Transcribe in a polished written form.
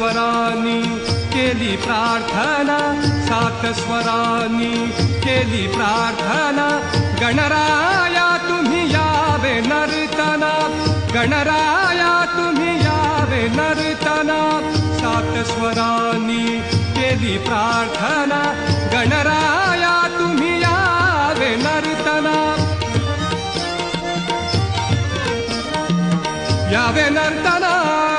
स्वरांनी केली प्रार्थना, सात स्वरांनी केली प्रार्थना. गणराया तुम्ही यावे नर्तना, गणराया तुम्ही यावे नर्तना. सात स्वरांनी केली प्रार्थना, गणराया तुम्ही यावे नर्तना. यावे नर्तना.